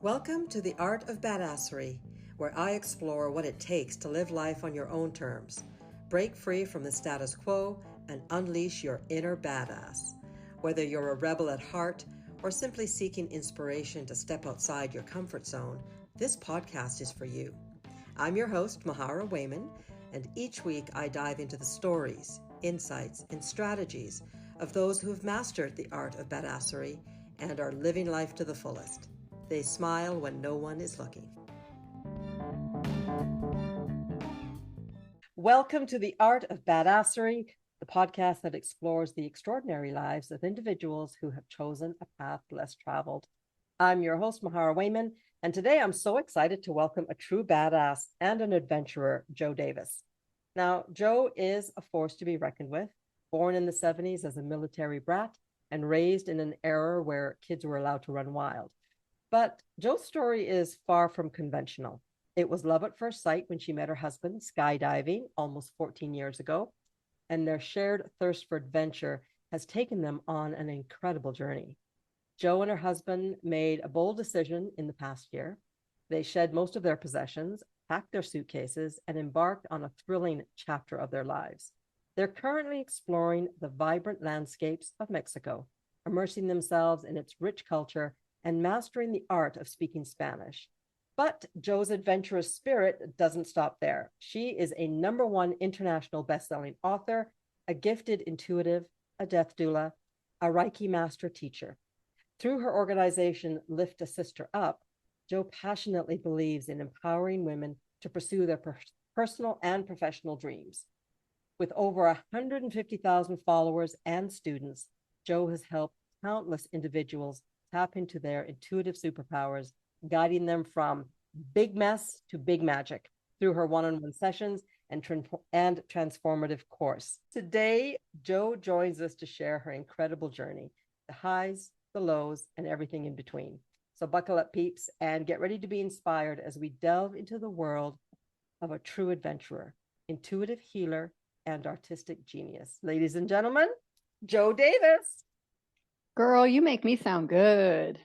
Welcome to the Art of Badassary, where I explore what it takes to live life on your own terms, break free from the status quo, and unleash your inner badass. Whether you're a rebel at heart or simply seeking inspiration to step outside your comfort zone, this podcast is for you. I'm your host, Mahara Wayman, and each week I dive into the stories, insights, and strategies of those who have mastered the art of badassery and are living life to the fullest. They smile when no one is looking. Welcome to the Art of Badassery, the podcast that explores the extraordinary lives of individuals who have chosen a path less traveled. I'm your host, Mahara Wayman, and today I'm so excited to welcome a true badass and an adventurer, Jo Davis. Now, Jo is a force to be reckoned with, born in the 70s as a military brat and raised in an era where kids were allowed to run wild. But Jo's story is far from conventional. It was love at first sight when she met her husband skydiving almost 14 years ago, and their shared thirst for adventure has taken them on an incredible journey. Jo and her husband made a bold decision in the past year. They shed most of their possessions, packed their suitcases, and embarked on a thrilling chapter of their lives. They're currently exploring the vibrant landscapes of Mexico, immersing themselves in its rich culture and mastering the art of speaking Spanish. But Jo's adventurous spirit doesn't stop there. She is a #1 international best-selling author, a gifted intuitive, a death doula, a Reiki master teacher. Through her organization, Lift a Sister Up, Jo passionately believes in empowering women to pursue their personal and professional dreams. With over 150,000 followers and students, Jo has helped countless individuals tap into their intuitive superpowers, guiding them from big mess to big magic through her one-on-one sessions and transformative course. Today, Jo joins us to share her incredible journey, the highs, the lows, and everything in between. So buckle up, peeps, and get ready to be inspired as we delve into the world of a true adventurer, intuitive healer, and artistic genius. Ladies and gentlemen, Jo Davis. Girl, you make me sound good.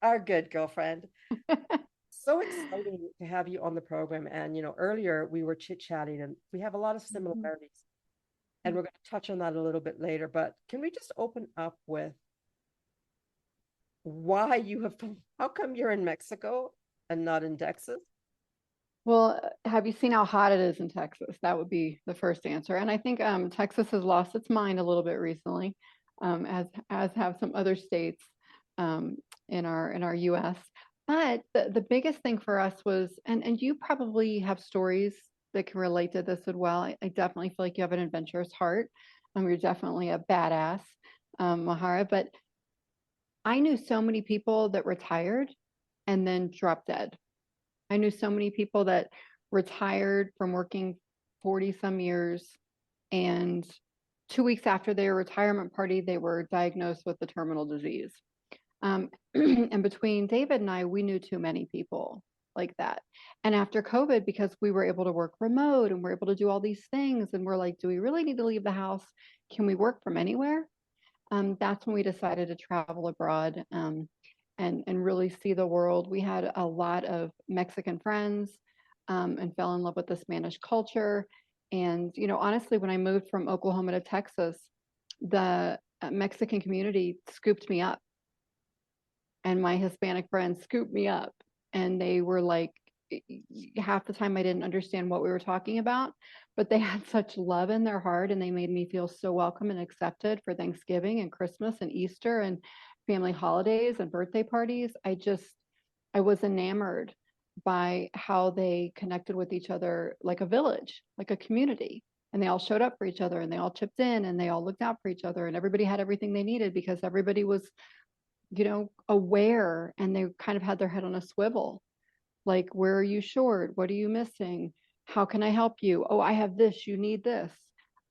Our good girlfriend. So exciting to have you on the program. And, earlier we were chit-chatting and we have a lot of similarities. And we're going to touch on that a little bit later. But can we just open up with how come you're in Mexico and not in Texas? Well, have you seen how hot it is in Texas? That would be the first answer. And I think Texas has lost its mind a little bit recently, as have some other states in our U.S. But the biggest thing for us was, and you probably have stories that can relate to this as well. I definitely feel like you have an adventurous heart. You're definitely a badass, Mahara. But I knew so many people that retired and then dropped dead. I knew so many people that retired from working 40 some years, and 2 weeks after their retirement party, they were diagnosed with a terminal disease. And between David and I, we knew too many people like that. And after COVID, because we were able to work remote and we're able to do all these things, and we're like, do we really need to leave the house? Can we work from anywhere? That's when we decided to travel abroad and really see the world. We had a lot of Mexican friends and fell in love with the Spanish culture. And, honestly, when I moved from Oklahoma to Texas, the Mexican community scooped me up. And my Hispanic friends scooped me up. And they were like, half the time I didn't understand what we were talking about, but they had such love in their heart, and they made me feel so welcome and accepted for Thanksgiving and Christmas and Easter and family holidays and birthday parties. I was enamored by how they connected with each other like a village, like a community. And they all showed up for each other, and they all chipped in, and they all looked out for each other, and everybody had everything they needed because everybody was, aware, and they kind of had their head on a swivel. Like, where are you short? What are you missing? How can I help you? Oh, I have this, you need this.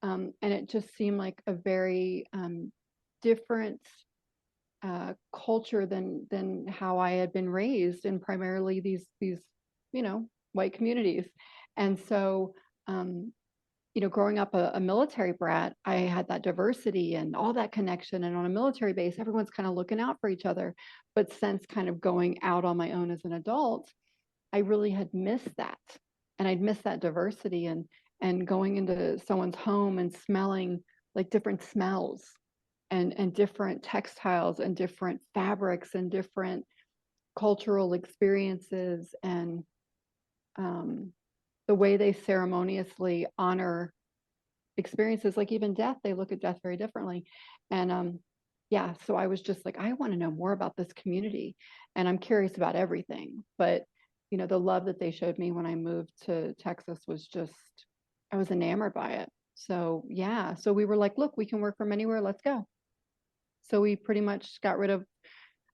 And it just seemed like a very different culture than how I had been raised in primarily these white communities. And so growing up a military brat, I had that diversity and all that connection. And on a military base, everyone's kind of looking out for each other. But since kind of going out on my own as an adult, I really had missed that. And I'd missed that diversity and going into someone's home and smelling like different smells and different textiles and different fabrics and different cultural experiences and the way they ceremoniously honor experiences, like even death. They look at death very differently. And yeah, so I was just like, I want to know more about this community, and I'm curious about everything. But the love that they showed me when I moved to Texas was just, I was enamored by it. So yeah, so we were like, look, we can work from anywhere, let's go. So we pretty much got rid of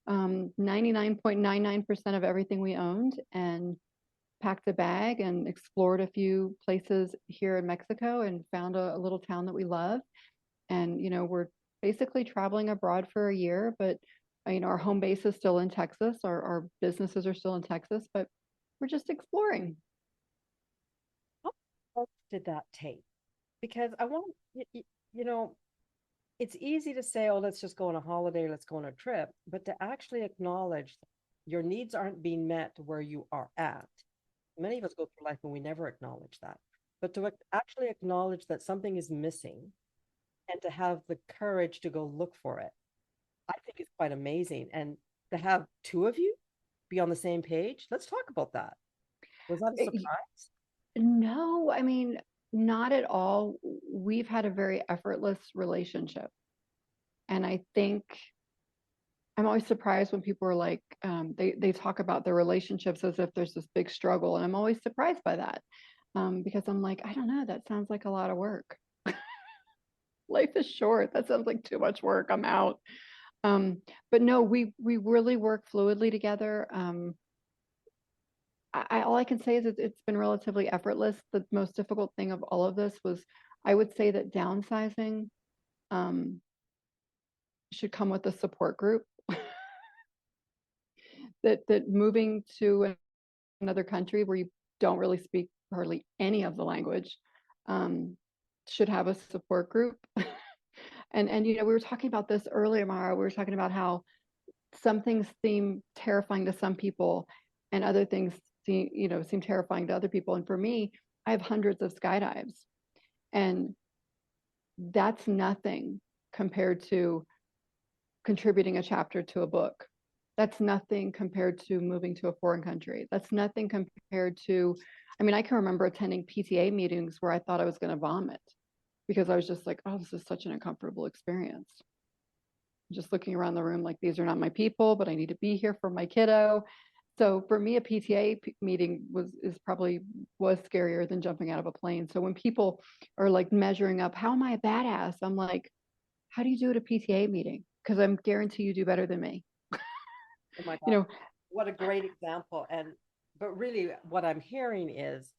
99.99% of everything we owned and packed a bag and explored a few places here in Mexico and found a little town that we love. And, we're basically traveling abroad for a year, but, our home base is still in Texas. Our businesses are still in Texas, but we're just exploring. How long did that take? Because I want, you know, it's easy to say, oh, let's just go on a holiday, let's go on a trip, but to actually acknowledge your needs aren't being met where you are at. Many of us go through life and we never acknowledge that. But to actually acknowledge that something is missing and to have the courage to go look for it, I think is quite amazing. And to have two of you be on the same page, let's talk about that. Was that a surprise? No, I mean, not at all. We've had a very effortless relationship. And I think I'm always surprised when people are like, they talk about their relationships as if there's this big struggle. And I'm always surprised by that because I'm like, I don't know, that sounds like a lot of work. Life is short. That sounds like too much work. I'm out. But no, we really work fluidly together. All I can say is it's been relatively effortless. The most difficult thing of all of this was, I would say that downsizing should come with a support group. that moving to another country where you don't really speak hardly any of the language should have a support group. and we were talking about this earlier, Mara. We were talking about how some things seem terrifying to some people and other things seem terrifying to other people. And for me, I have hundreds of skydives, and that's nothing compared to contributing a chapter to a book. That's nothing compared to moving to a foreign country. That's nothing compared to, I can remember attending PTA meetings where I thought I was going to vomit because I was just like, oh, this is such an uncomfortable experience. Just looking around the room like, these are not my people, but I need to be here for my kiddo. So for me, a PTA meeting was scarier than jumping out of a plane. So when people are like measuring up, how am I a badass? I'm like, how do you do at a PTA meeting? Because I'm guarantee you do better than me. Oh my God. What a great example. But really what I'm hearing is,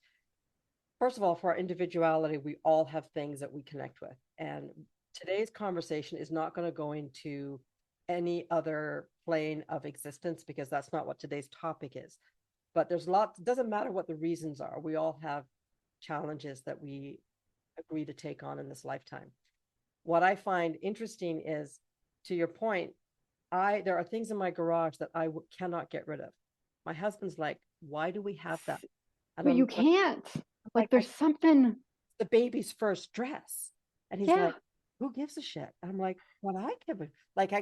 first of all, for our individuality, we all have things that we connect with. And today's conversation is not going to go into any other plane of existence because that's not what today's topic is. But there's lots, it doesn't matter what the reasons are. We all have challenges that we agree to take on in this lifetime. What I find interesting is, to your point, there are things in my garage that cannot get rid of. My husband's like, why do we have that? And but you can't. Like there's something. The baby's first dress. And he's like, who gives a shit? And I'm like, what I give a,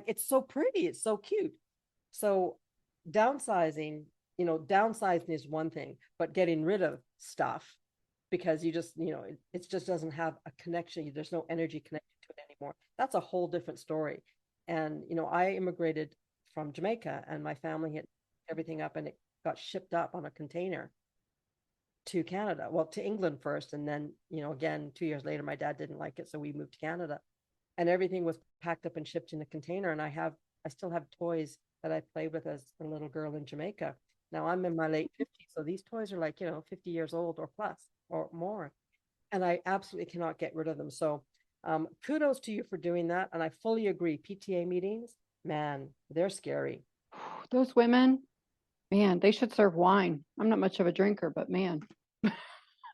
it's so pretty. It's so cute. So downsizing, downsizing is one thing, but getting rid of stuff because you just, it just doesn't have a connection. There's no energy connected to it anymore. That's a whole different story. And, I immigrated from Jamaica and my family had everything up and it got shipped up on a container to Canada. Well, to England first. And then, again, 2 years later, my dad didn't like it. So we moved to Canada and everything was packed up and shipped in a container. And I still have toys that I played with as a little girl in Jamaica. Now I'm in my late 50s. So these toys are like, 50 years old or plus or more. And I absolutely cannot get rid of them. So kudos to you for doing that. And I fully agree. PTA meetings, man, they're scary. Those women, man, they should serve wine. I'm not much of a drinker, but man,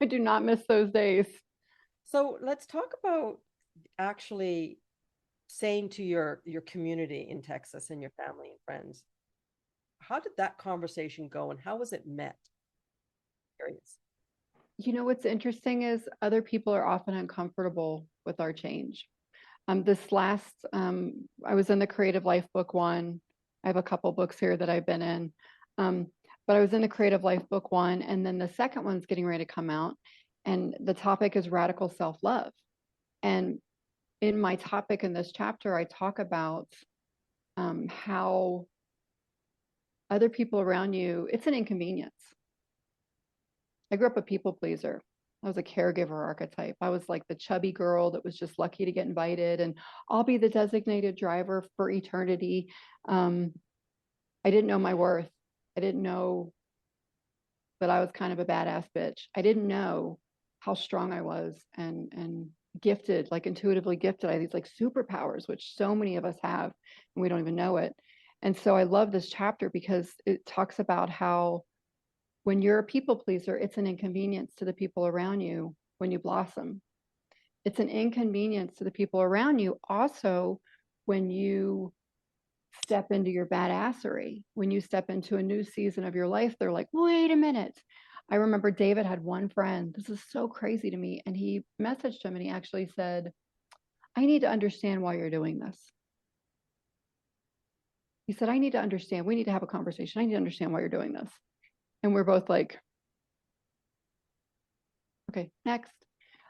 I do not miss those days. So let's talk about actually saying to your community in Texas and your family and friends, how did that conversation go and how was it met? Curious. What's interesting is other people are often uncomfortable with our change. This last, I was in the Creative Life book one. I have a couple books here that I've been in. Um, but I was in the Creative Life book one, and then the second one's getting ready to come out. And the topic is radical self-love. And in my topic in this chapter, I talk about how other people around you, it's an inconvenience. I grew up a people pleaser. I was a caregiver archetype. I was like the chubby girl that was just lucky to get invited, and I'll be the designated driver for eternity. I didn't know my worth. I didn't know that I was kind of a badass bitch. I didn't know how strong I was and gifted, like intuitively gifted. I had these like superpowers, which so many of us have, and we don't even know it. And so I love this chapter because it talks about how when you're a people pleaser, it's an inconvenience to the people around you when you blossom. It's an inconvenience to the people around you also when you step into your badassery. When you step into a new season of your life, they're like, wait a minute. I remember David had one friend. This is so crazy to me. And he messaged him and he actually said, I need to understand why you're doing this. He said, I need to understand. We need to have a conversation. I need to understand why you're doing this. And we're both like, okay, next.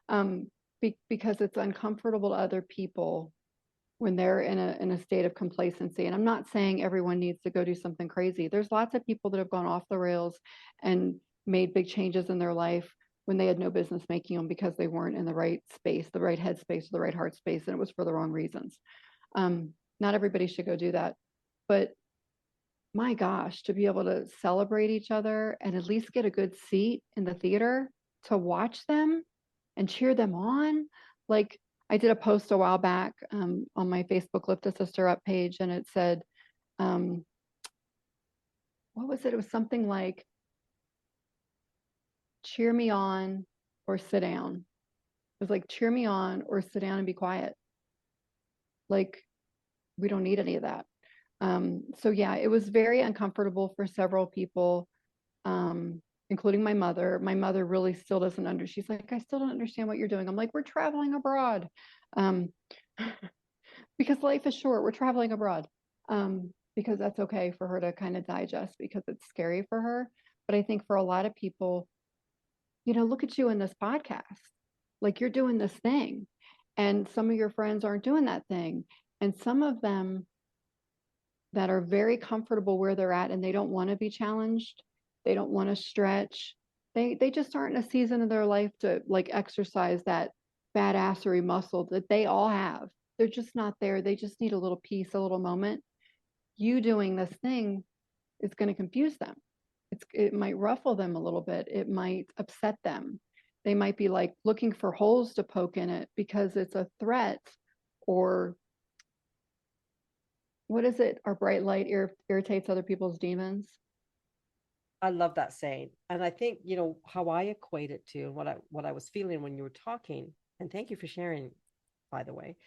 Because it's uncomfortable to other people when they're in a state of complacency. And I'm not saying everyone needs to go do something crazy. There's lots of people that have gone off the rails and made big changes in their life when they had no business making them because they weren't in the right space, the right headspace, or the right heart space, and it was for the wrong reasons. Not everybody should go do that. But my gosh, to be able to celebrate each other and at least get a good seat in the theater to watch them and cheer them on. Like I did a post a while back on my Facebook Lift a Sister Up page, and it said, what was it? It was something like, cheer me on or sit down. It was like, cheer me on or sit down and be quiet. Like, we don't need any of that. So yeah, it was very uncomfortable for several people, including my mother. My mother really still doesn't she's like, I still don't understand what you're doing. I'm like, we're traveling abroad. Um, because life is short. We're traveling abroad. Because that's okay for her to kind of digest because it's scary for her. But I think for a lot of people, look at you in this podcast. Like you're doing this thing. And some of your friends aren't doing that thing. And some of them that are very comfortable where they're at and they don't want to be challenged. They don't want to stretch. They just aren't in a season of their life to like exercise that badassery muscle that they all have. They're just not there. They just need a little peace, a little moment. You doing this thing is going to confuse them. It might ruffle them a little bit. It might upset them. They might be like looking for holes to poke in it because it's a threat, or what is it? Our bright light irritates other people's demons. I love that saying. And I think, how I equate it to what I was feeling when you were talking, and thank you for sharing, by the way,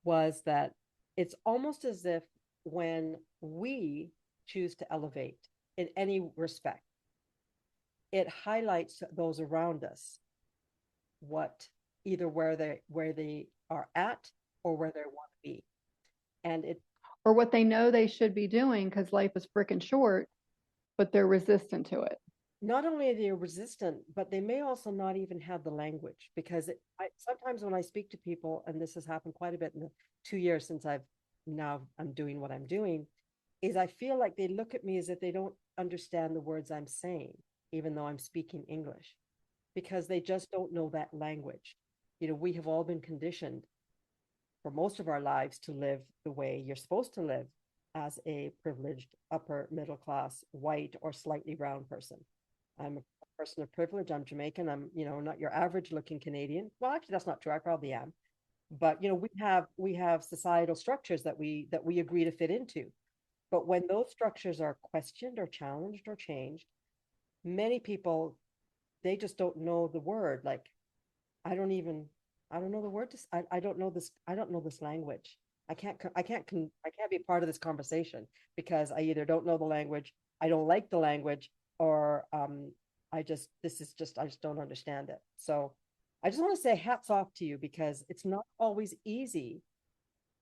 was that it's almost as if when we choose to elevate in any respect, it highlights those around us what either where they are at or where they want to be. And it Or what they know they should be doing because life is freaking short, but they're resistant to it. not only are they resistant, but they may also not even have the language because sometimes when I speak to people, and this has happened quite a bit in the 2 years since I'm doing what I'm doing, is I feel like they look at me as if they don't understand the words I'm saying, even though I'm speaking English, because they just don't know that language. We have all been conditioned for most of our lives to live the way you're supposed to live as a privileged upper middle class white or slightly brown person. I'm a person of privilege. I'm Jamaican. I'm, not your average looking Canadian. Well, actually, that's not true. I probably am. But we have societal structures that we agree to fit into. But when those structures are questioned or challenged or changed, many people, they just don't know the word. Like I don't even, I don't know the word to, I don't know this, I don't know this language. I can't be part of this conversation because I either don't know the language, I don't like the language, or I just don't understand it. So I just want to say hats off to you because it's not always easy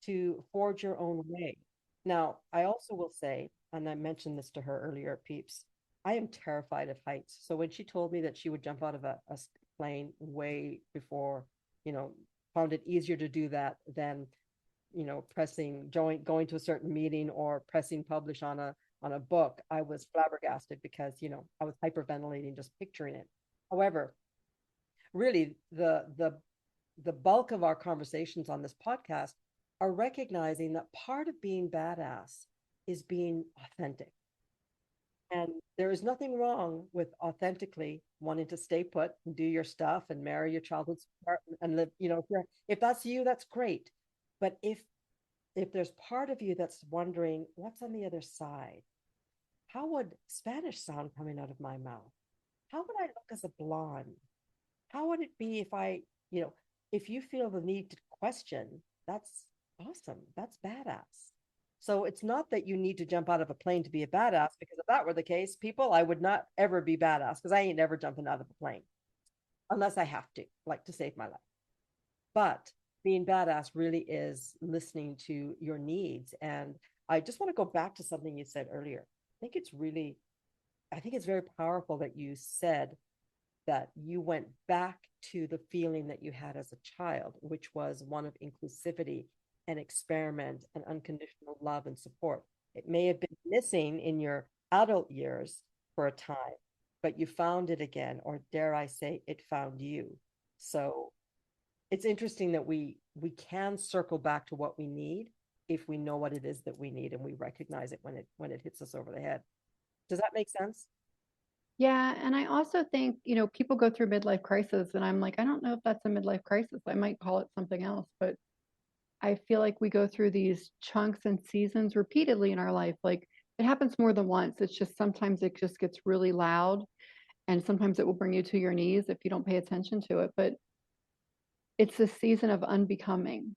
to forge your own way. Now, I also will say, and I mentioned this to her earlier, Peeps, I am terrified of heights. So when she told me that she would jump out of a plane way before, you know, found it easier to do that than, pressing going to a certain meeting or pressing publish on a book, I was flabbergasted because, I was hyperventilating just picturing it. However, really the bulk of our conversations on this podcast are recognizing that part of being badass is being authentic. And there is nothing wrong with authentically wanting to stay put and do your stuff and marry your childhood sweetheart and live, if that's you, that's great. But if there's part of you that's wondering what's on the other side, how would Spanish sound coming out of my mouth? How would I look as a blonde? How would it be if you know, if you feel the need to question, that's awesome. That's badass. So it's not that you need to jump out of a plane to be a badass, because if that were the case, people, I would not ever be badass because I ain't never jumping out of a plane unless I have to, like to save my life. But being badass really is listening to your needs. And I just want to go back to something you said earlier. I think it's very powerful that you said that you went back to the feeling that you had as a child, which was one of inclusivity and experiment and unconditional love and support. It may have been missing in your adult years for a time, but you found it again, or dare I say, it found you. So it's interesting that we can circle back to what we need if we know what it is that we need and we recognize it when it hits us over the head. Does that make sense? Yeah, and I also think, people go through midlife crisis, and I'm like, I don't know if that's a midlife crisis. I might call it something else, but I feel like we go through these chunks and seasons repeatedly in our life. Like it happens more than once. It's just sometimes it just gets really loud, and sometimes it will bring you to your knees if you don't pay attention to it. But it's a season of unbecoming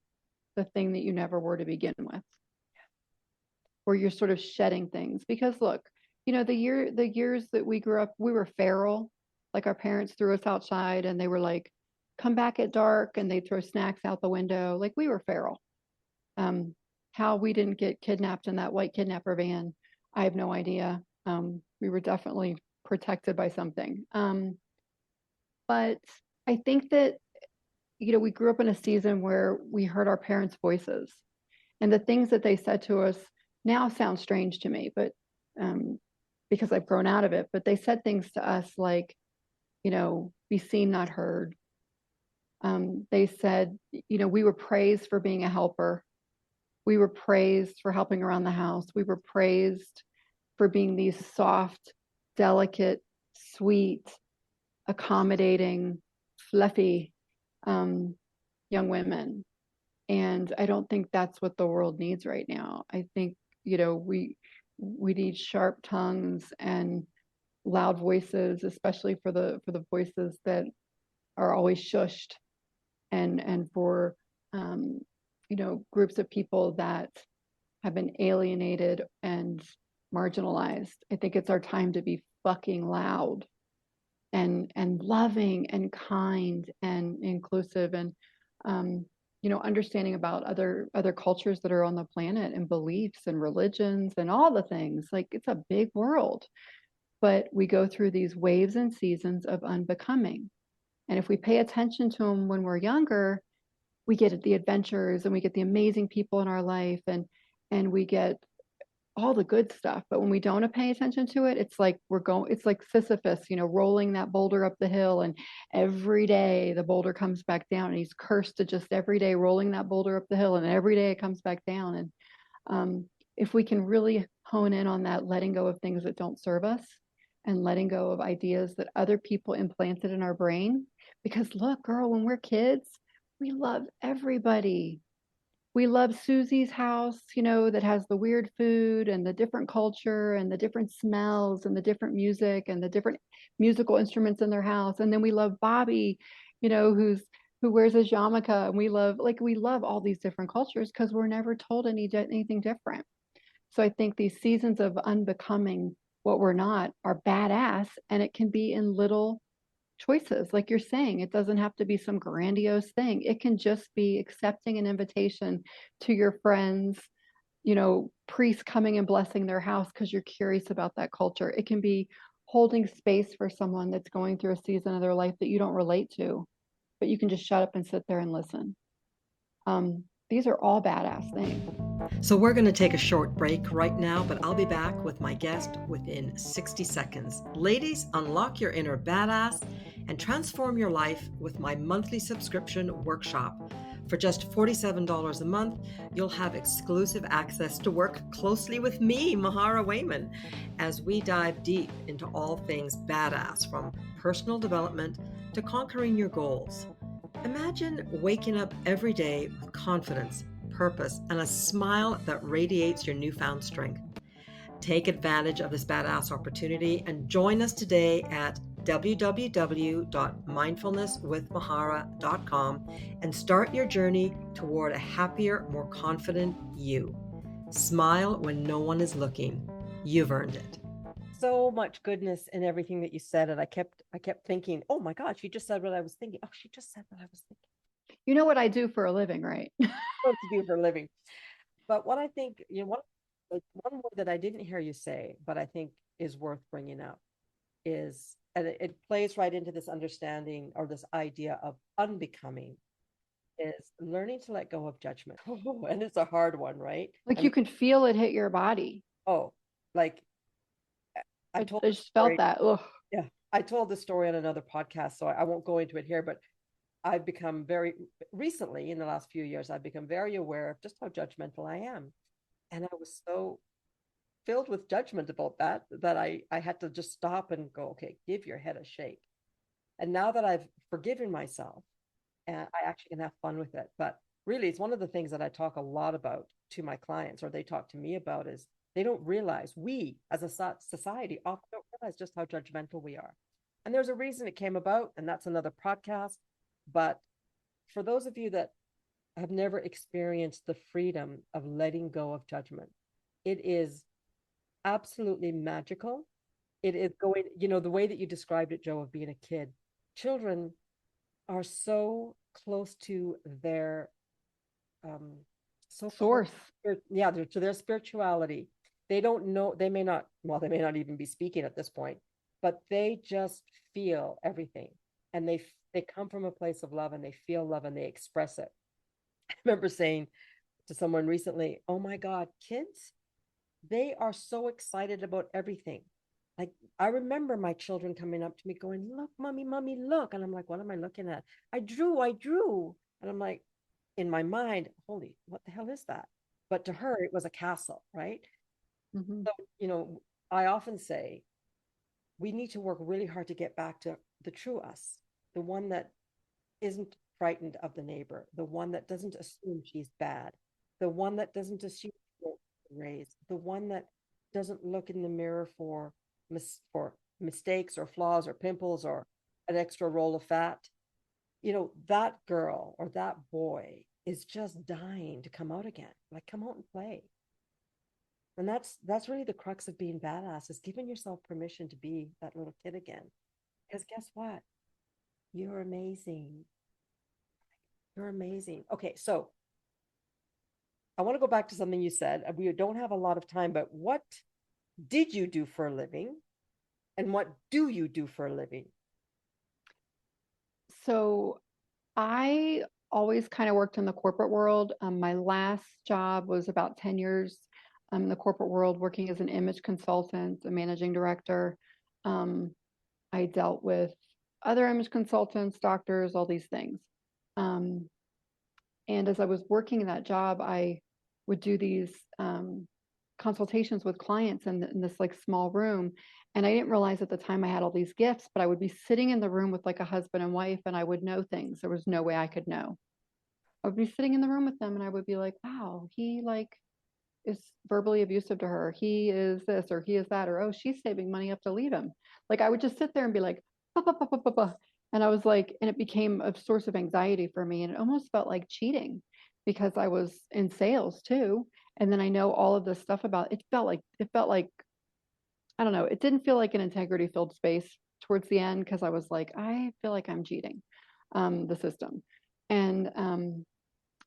the thing that you never were to begin with, where you're sort of shedding things. Because look, the years that we grew up, we were feral. Like our parents threw us outside and they were like, come back at dark, and they'd throw snacks out the window. Like we were feral. How we didn't get kidnapped in that white kidnapper van, I have no idea. We were definitely protected by something. But I think that, we grew up in a season where we heard our parents' voices, and the things that they said to us now sound strange to me, but because I've grown out of it. But they said things to us like, be seen, not heard. They said, we were praised for being a helper. We were praised for helping around the house. We were praised for being these soft, delicate, sweet, accommodating, fluffy young women. And I don't think that's what the world needs right now. I think, we need sharp tongues and loud voices, especially for the voices that are always shushed, and for groups of people that have been alienated and marginalized. I think it's our time to be fucking loud and loving and kind and inclusive, and understanding about other cultures that are on the planet, and beliefs and religions and all the things. Like it's a big world, but we go through these waves and seasons of unbecoming. And if we pay attention to them when we're younger, we get the adventures and we get the amazing people in our life, and we get all the good stuff. But when we don't pay attention to it, it's like Sisyphus, rolling that boulder up the hill, and every day the boulder comes back down, and he's cursed to just every day rolling that boulder up the hill, and every day it comes back down. And if we can really hone in on that, letting go of things that don't serve us, and letting go of ideas that other people implanted in our brain. Because look, girl, when we're kids, we love everybody. We love Susie's house, that has the weird food and the different culture and the different smells and the different music and the different musical instruments in their house. And then we love Bobby, who wears a yarmulke, and we love all these different cultures because we're never told anything different. So I think these seasons of unbecoming what we're not are badass, and it can be in little choices. Like you're saying, it doesn't have to be some grandiose thing. It can just be accepting an invitation to your friends, priests coming and blessing their house because you're curious about that culture. It can be holding space for someone that's going through a season of their life that you don't relate to, but you can just shut up and sit there and listen. These are all badass things. So we're going to take a short break right now, but I'll be back with my guest within 60 seconds. Ladies, unlock your inner badass and transform your life with my monthly subscription workshop. For just $47 a month, you'll have exclusive access to work closely with me, Mahara Wayman, as we dive deep into all things badass, from personal development to conquering your goals. Imagine waking up every day with confidence, purpose, and a smile that radiates your newfound strength. Take advantage of this badass opportunity and join us today at www.mindfulnesswithmahara.com and start your journey toward a happier, more confident you. Smile when no one is looking. You've earned it. So much goodness in everything that you said, and I kept thinking, oh my God, she just said what I was thinking. Oh, she just said what I was thinking. You know what I do for a living, right? What to do for a living. But what I think, one word that I didn't hear you say, but I think is worth bringing up is, and it plays right into this understanding or this idea of unbecoming, is learning to let go of judgment. Oh, and it's a hard one, right? Like you can feel it hit your body. Oh, like I just felt that. Ugh. Yeah, I told the story on another podcast, so I won't go into it here, but I've become very recently, in the last few years, I've become very aware of just how judgmental I am. And I was so filled with judgment about that I had to just stop and go, okay, give your head a shake. And now that I've forgiven myself, I actually can have fun with it. But really, it's one of the things that I talk a lot about to my clients, or they talk to me about, is they don't realize, we as a society often don't realize just how judgmental we are. And there's a reason it came about, and that's another podcast. But for those of you that have never experienced the freedom of letting go of judgment, it is absolutely magical. It is going, the way that you described it, Joe, of being a kid. Children are so close to their source. To their spirituality. They don't know, they may not even be speaking at this point, but they just feel everything, and they come from a place of love, and they feel love, and they express it. I remember saying to someone recently, oh my God, kids, they are so excited about everything. Like, I remember my children coming up to me going, look, mommy, look. And I'm like, what am I looking at? I drew. And I'm like, in my mind, holy, what the hell is that? But to her, it was a castle, right? Mm-hmm. So, I often say we need to work really hard to get back to the true us, the one that isn't frightened of the neighbor, the one that doesn't assume she's bad, the one that doesn't assume she won't be raised, the one that doesn't look in the mirror for mistakes or flaws or pimples or an extra roll of fat. That girl or that boy is just dying to come out again. Like, come out and play. And that's really the crux of being badass, is giving yourself permission to be that little kid again. Because guess what? You're amazing. You're amazing. Okay, so I want to go back to something you said. We don't have a lot of time, but what did you do for a living? And what do you do for a living? So I always kind of worked in the corporate world. My last job was about 10 years in the corporate world, working as an image consultant, a managing director. I dealt with other image consultants, doctors, all these things. And as I was working in that job, I would do these consultations with clients in this like small room. And I didn't realize at the time I had all these gifts, but I would be sitting in the room with like a husband and wife, and I would know things. There was no way I could know. I would be sitting in the room with them, and I would be like, wow, he like is verbally abusive to her. He is this, or he is that, or, oh, she's saving money up to leave him. Like I would just sit there and be like, bah, bah, bah, bah, bah, bah. And I was like, and it became a source of anxiety for me. And it almost felt like cheating because I was in sales too. And then I know all of this stuff about it. It felt like, I don't know, it didn't feel like an integrity filled space towards the end because I was like, I feel like I'm cheating the system. And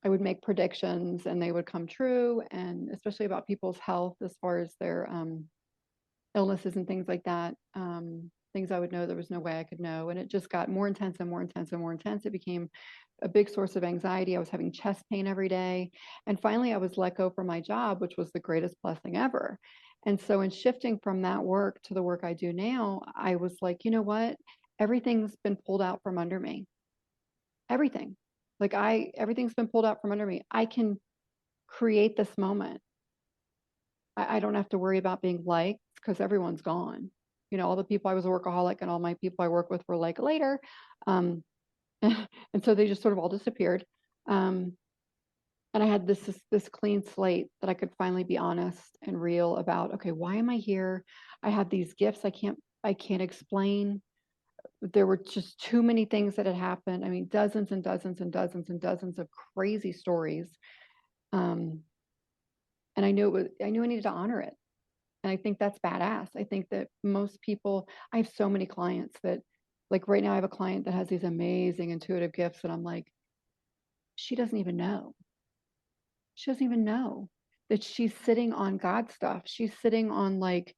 I would make predictions and they would come true, and especially about people's health as far as their illnesses and things like that. Things I would know there was no way I could know. And it just got more intense and more intense and more intense. It became a big source of anxiety. I was having chest pain every day. And finally, I was let go from my job, which was the greatest blessing ever. And so, in shifting from that work to the work I do now, I was like, you know what? Everything's been pulled out from under me. Everything. Everything's been pulled out from under me. I can create this moment. I don't have to worry about being liked because everyone's gone. You know, all the people I was a workaholic and all my people I work with were like later. Um, and so they just sort of all disappeared. Um, and I had this clean slate that I could finally be honest and real about, okay, why am I here? I have these gifts I can't explain. There were just too many things that had happened. I mean, dozens and dozens and dozens and dozens of crazy stories. Um, and I knew I needed to honor it. And I think that's badass. I think that most people, I have so many clients that, like right now, I have a client that has these amazing intuitive gifts. And I'm like, she doesn't even know. She doesn't even know that she's sitting on God stuff. She's sitting on like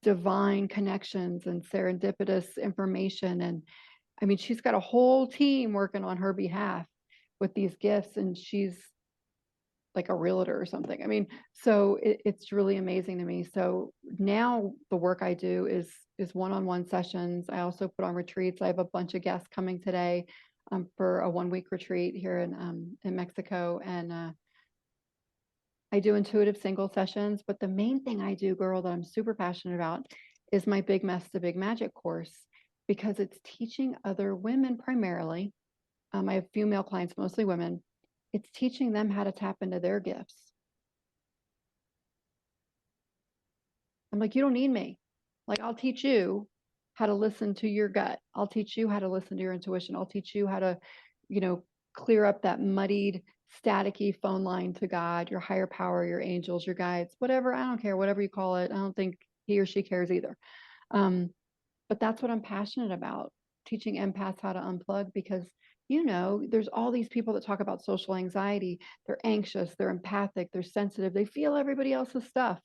divine connections and serendipitous information. And I mean, she's got a whole team working on her behalf with these gifts. And she's like a realtor or something. I mean, so it's really amazing to me. So now the work I do is one-on-one sessions. I also put on retreats. I have a bunch of guests coming today for a 1 week retreat here in Mexico, and I do intuitive single sessions. But the main thing I do, girl, that I'm super passionate about is my Big Mess to Big Magic course, because it's teaching other women primarily. I have female clients, mostly women. It's teaching them how to tap into their gifts. I'm like, you don't need me. Like, I'll teach you how to listen to your gut. I'll teach you how to listen to your intuition. I'll teach you how to, you know, clear up that muddied, staticky phone line to God, your higher power, your angels, your guides, whatever. I don't care, whatever you call it. I don't think he or she cares either. Um, but that's what I'm passionate about, teaching empaths how to unplug, because there's all these people that talk about social anxiety. They're anxious, they're empathic, they're sensitive, they feel everybody else's stuff.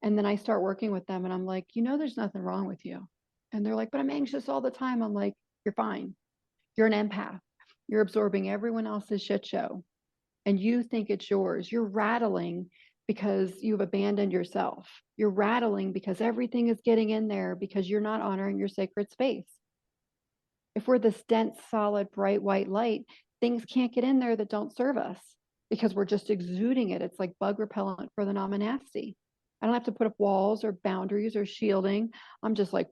And then I start working with them and I'm like, there's nothing wrong with you. And they're like, but I'm anxious all the time. I'm like, you're fine. You're an empath. You're absorbing everyone else's shit show and you think it's yours. You're rattling because you've abandoned yourself. You're rattling because everything is getting in there because you're not honoring your sacred space. If we're this dense, solid, bright white light, things can't get in there that don't serve us because we're just exuding it. It's like bug repellent for the non-nasty. I don't have to put up walls or boundaries or shielding. I'm just like,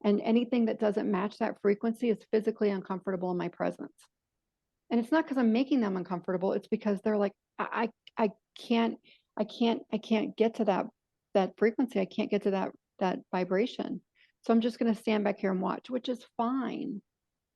and anything that doesn't match that frequency is physically uncomfortable in my presence. And it's not because I'm making them uncomfortable. It's because they're like, I can't, I can't get to that frequency. I can't get to that vibration. So I'm just going to stand back here and watch, which is fine,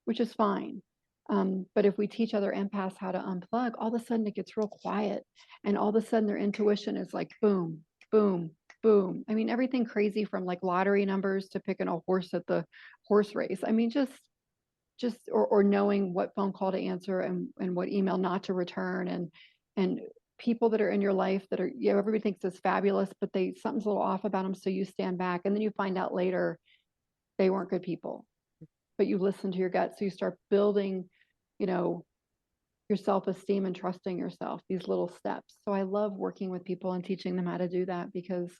which is fine. But if we teach other empaths how to unplug, all of a sudden it gets real quiet. And all of a sudden their intuition is like, boom, boom, boom. I mean, everything crazy from like lottery numbers to picking a horse at the horse race. I mean, just or knowing what phone call to answer and what email not to return, and people that are in your life that are, everybody thinks is fabulous, but something's a little off about them. So you stand back and then you find out later they weren't good people, but you listen to your gut. So you start building, your self-esteem and trusting yourself, these little steps. So I love working with people and teaching them how to do that because,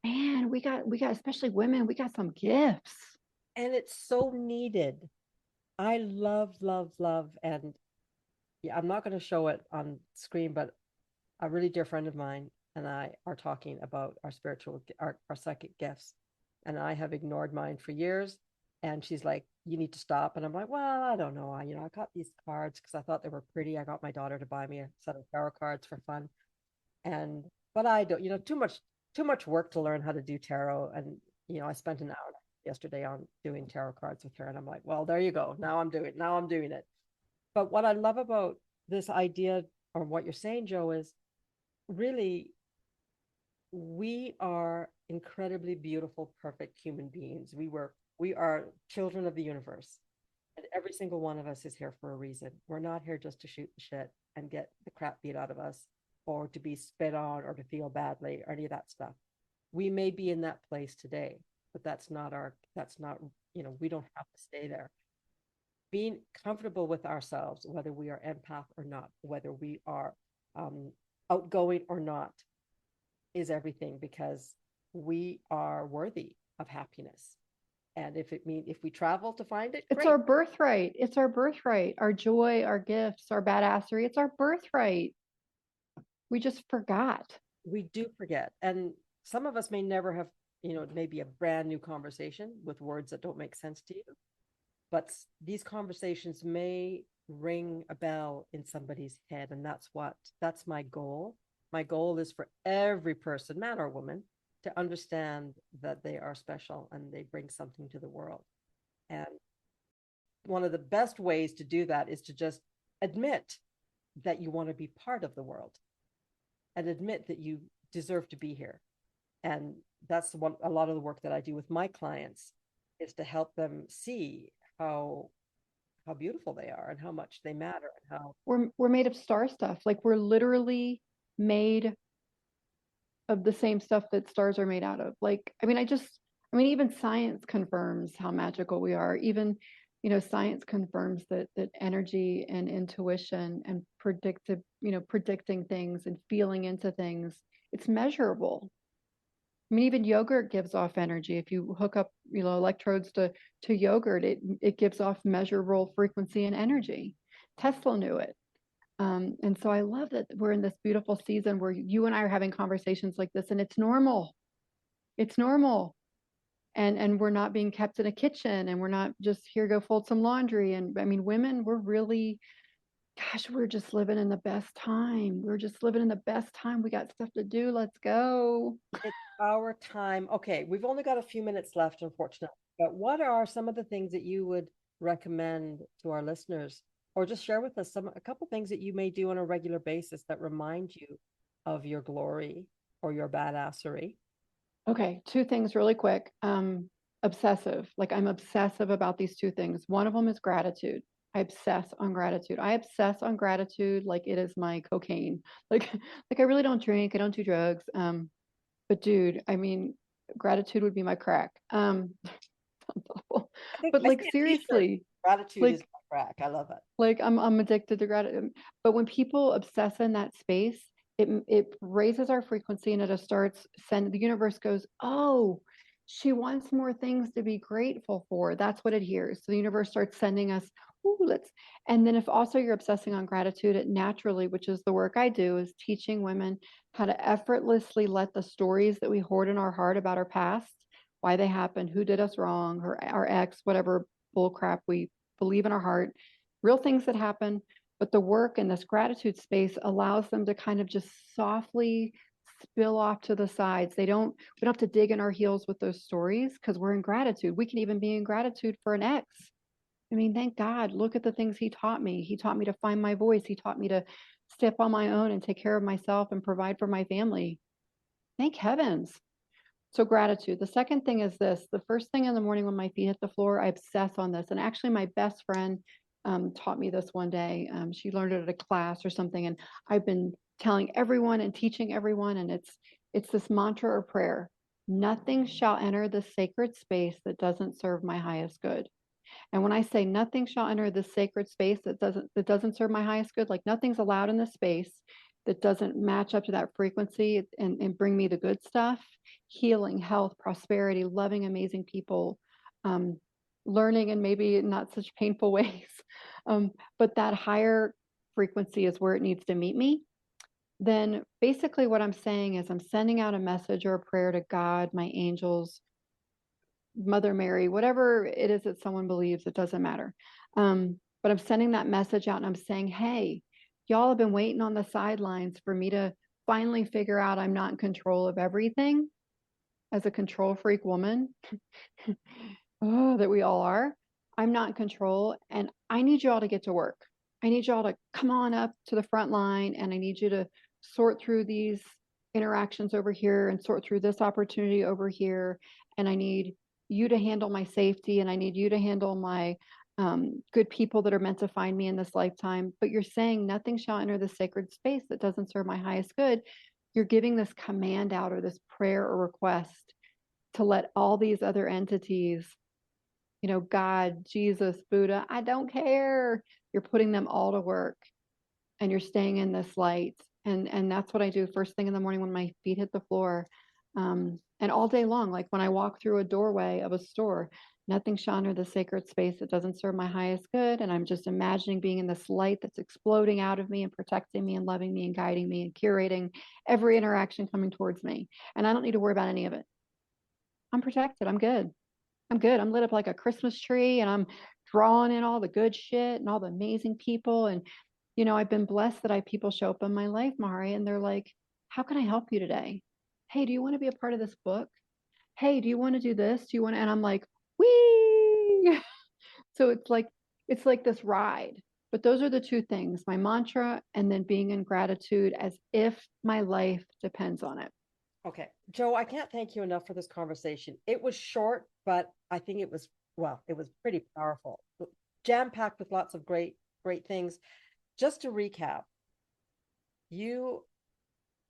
man, we got, especially women, we got some gifts. And it's so needed. I love, love, love. And yeah, I'm not going to show it on screen, but a really dear friend of mine and I are talking about our our psychic gifts. And I have ignored mine for years. And she's like, you need to stop. And I'm like, well, I don't know. I got these cards because I thought they were pretty. I got my daughter to buy me a set of tarot cards for fun. But I don't, too much work to learn how to do tarot. And, I spent an hour yesterday on doing tarot cards with her. And I'm like, well, there you go. Now I'm doing it. But what I love about this idea, or what you're saying, Joe, is really we are incredibly beautiful, perfect human beings. We are children of the universe. And every single one of us is here for a reason. We're not here just to shoot the shit and get the crap beat out of us, or to be spit on, or to feel badly, or any of that stuff. We may be in that place today, but that's not, we don't have to stay there. Being comfortable with ourselves, whether we are empath or not, whether we are um, outgoing or not, is everything, because we are worthy of happiness. And if we travel to find it, It's great. our birthright. It's our birthright. Our joy, our gifts, our badassery. It's our birthright. We just forgot. We do forget. And some of us may never have, maybe a brand new conversation with words that don't make sense to you. But these conversations may ring a bell in somebody's head. And that's my goal. My goal is for every person, man or woman, to understand that they are special and they bring something to the world. And one of the best ways to do that is to just admit that you want to be part of the world, and admit that you deserve to be here. And that's a lot of the work that I do with my clients, is to help them see how beautiful they are and how much they matter, and how We're made of star stuff. Like, we're literally made of the same stuff that stars are made out of. Like, even science confirms how magical we are. Even, science confirms that energy and intuition and predicting things and feeling into things, it's measurable. Even yogurt gives off energy. If you hook up, electrodes to yogurt, it gives off measurable frequency and energy. Tesla knew it. And so I love that we're in this beautiful season where you and I are having conversations like this, and it's normal. It's normal. And we're not being kept in a kitchen, and we're not just here, go fold some laundry. And women, we're just living in the best time. We're just living in the best time. We got stuff to do. Let's go. it's our time. Okay, we've only got a few minutes left, unfortunately. But what are some of the things that you would recommend to our listeners, or just share with us a couple things that you may do on a regular basis that remind you of your glory or your badassery? Okay, two things really quick. Obsessive. Like, I'm obsessive about these two things. One of them is gratitude. I obsess on gratitude. I obsess on gratitude like it is my cocaine. Like I really don't drink. I don't do drugs. But dude, gratitude would be my crack. But like, seriously, gratitude is like, my crack. I love it. Like, I'm addicted to gratitude. But when people obsess in that space, it raises our frequency, and it starts sending, the universe goes, oh, she wants more things to be grateful for. That's what it hears. So the universe starts sending us, ooh, and then if also you're obsessing on gratitude, it naturally, which is the work I do, is teaching women how to effortlessly let the stories that we hoard in our heart about our past, why they happened, who did us wrong, or our ex, whatever bull crap we believe in our heart, real things that happen. But the work in this gratitude space allows them to kind of just softly spill off to the sides. We don't have to dig in our heels with those stories, because we're in gratitude. We can even be in gratitude for an ex. Thank God, look at the things he taught me. He taught me to find my voice. He taught me to step on my own and take care of myself and provide for my family. Thank heavens. So gratitude. The second thing is this: the first thing in the morning when my feet hit the floor, I obsess on this. And actually, my best friend taught me this one day. She learned it at a class or something, and I've been telling everyone and teaching everyone. And it's this mantra or prayer: nothing shall enter the sacred space that doesn't serve my highest good. And when I say nothing shall enter this sacred space that doesn't serve my highest good, like nothing's allowed in this space that doesn't match up to that frequency and bring me the good stuff: healing, health, prosperity, loving, amazing people, learning in maybe not such painful ways. But that higher frequency is where it needs to meet me. Then basically what I'm saying is, I'm sending out a message or a prayer to God, my angels, Mother Mary, whatever it is that someone believes, it doesn't matter. But I'm sending that message out, and I'm saying, hey, y'all have been waiting on the sidelines for me to finally figure out I'm not in control of everything. as a control freak woman, that we all are, I'm not in control, and I need you all to get to work. I need you all to come on up to the front line, and I need you to sort through these interactions over here and sort through this opportunity over here. And I need you to handle my safety, and I need you to handle my good people that are meant to find me in this lifetime. But you're saying nothing shall enter the sacred space that doesn't serve my highest good. You're giving this command out, or this prayer or request, to let all these other entities, God, Jesus, Buddha, I don't care. You're putting them all to work, and you're staying in this light. And that's what I do first thing in the morning when my feet hit the floor. And all day long, like when I walk through a doorway of a store, nothing shall enter the sacred space that doesn't serve my highest good. And I'm just imagining being in this light that's exploding out of me and protecting me and loving me and guiding me and curating every interaction coming towards me. And I don't need to worry about any of it. I'm protected. I'm good. I'm good. I'm lit up like a Christmas tree, and I'm drawing in all the good shit and all the amazing people. And, I've been blessed that people show up in my life, Mahari, and they're like, how can I help you today? Hey, do you want to be a part of this book? Hey, do you want to do this? Do you want to? And I'm like, wee. So it's like this ride. But those are the two things, my mantra, and then being in gratitude as if my life depends on it. Okay, Joe, I can't thank you enough for this conversation. It was short, but I think it was, well, it was pretty powerful, jam-packed with lots of great, great things. Just to recap, you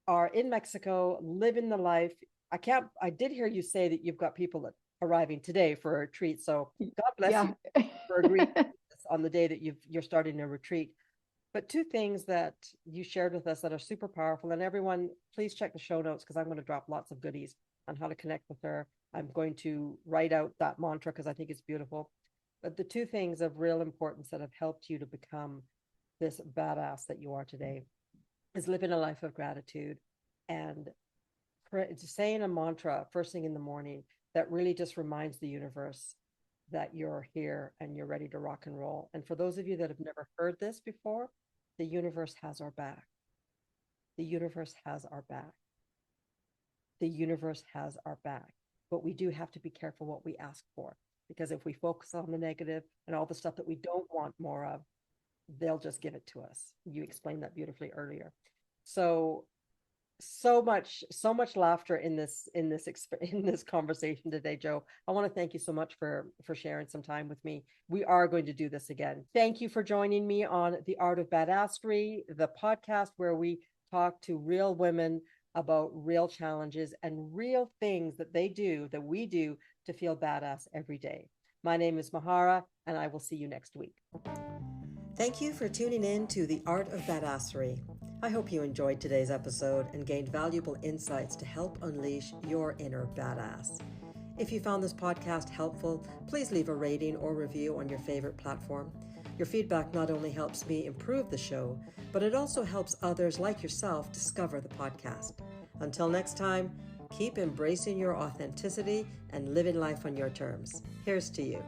are in Mexico, living the life. I did hear you say that you've got people that arriving today for a retreat. So God bless you for agreeing on the day that you're starting a retreat. But two things that you shared with us that are super powerful, and everyone, please check the show notes, because I'm going to drop lots of goodies on how to connect with her. I'm going to write out that mantra because I think it's beautiful. But the two things of real importance that have helped you to become this badass that you are today is living a life of gratitude and saying a mantra first thing in the morning that really just reminds the universe that you're here and you're ready to rock and roll. And for those of you that have never heard this before, the universe has our back. The universe has our back. The universe has our back. But we do have to be careful what we ask for, because if we focus on the negative and all the stuff that we don't want more of, they'll just give it to us. You explained that beautifully earlier. So much laughter in this conversation today, Joe. I want to thank you so much for sharing some time with me. We are going to do this again. Thank you for joining me on the Art of Badassery, the podcast where we talk to real women about real challenges and real things that we do to feel badass every day. My name is Mahara, and I will see you next week. Thank you for tuning in to the Art of Badassery. I hope you enjoyed today's episode and gained valuable insights to help unleash your inner badass. If you found this podcast helpful, please leave a rating or review on your favorite platform. Your feedback not only helps me improve the show, but it also helps others like yourself discover the podcast. Until next time, keep embracing your authenticity and living life on your terms. Here's to you.